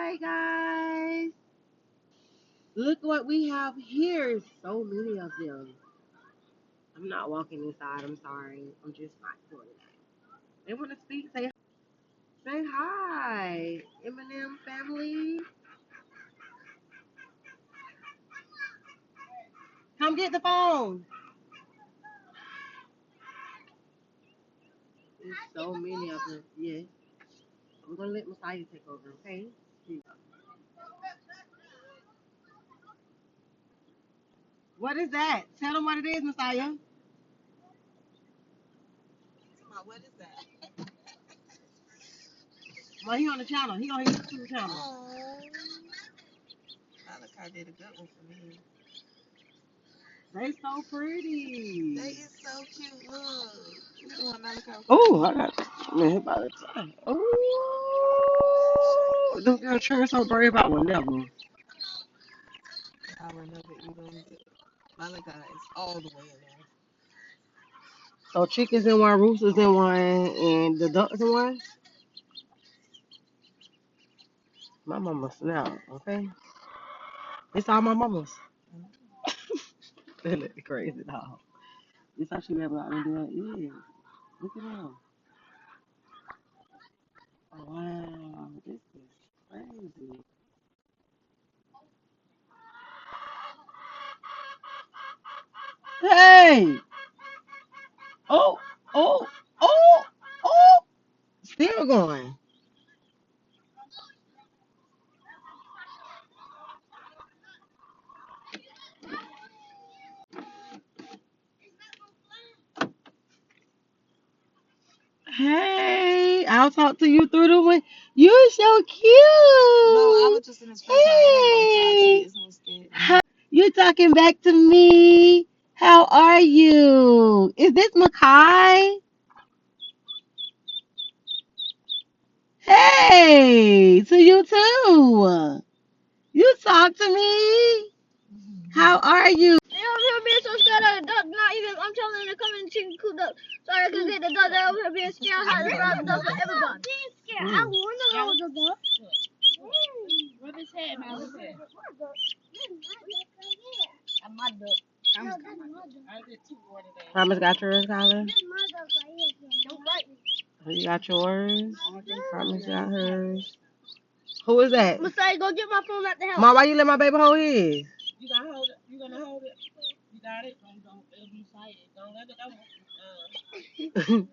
Alright, guys. Look what we have here. So many of them. I'm not walking inside. I'm sorry. I'm just not doing that. They want to speak. Say hi. Eminem family. Come get the phone. There's so many of them. Yes. I'm going to let Messiah take over, okay? What is that? Tell them what it is, Messiah. What is that? Well, he on the channel. He on his YouTube channel. Oh, Malachi did a good one for me. They so pretty. They is so cute. Look, you the one Malachi. Oh, I got man about the time. Oh, them girls sure so brave. I will never. I remember you gonna do. Malachi is all the way in there. So chickens in one, roosters in one, and the ducks in one. My mama snap, okay? It's all my mamas. They look crazy dog. This how she be able to do it. Yeah. Look at them. Oh, wow, this is crazy. Hey! Oh, oh, oh, oh! Still going. Hey, I'll talk to you through the window. You're so cute. No, I was just in his face. I ain't Hey, nobody talk to you. It's no how you talking back to me? How are you? Is this Makai? Hey, to you too. You talk to me. scared. How are you? They over here being so scared of the duck, not even, I'm telling them to come in and chicken coop up so I can get the duck. They're over here being scared how to grab the duck for everybody. Being scared. I want to know the duck. Rub his head, man. Rub his head. That's my duck. No, that's my duck. I did two more today. Thomas got yours, Tyler? That's my duck right here. Don't bite me. You got yours. Thomas got hers. Who is that? Messiah, go get my phone at the house. Mom, why you let my baby hold his? You gotta hold it. You gonna hold it. You got it. Don't. It'll be silent. Don't let it go.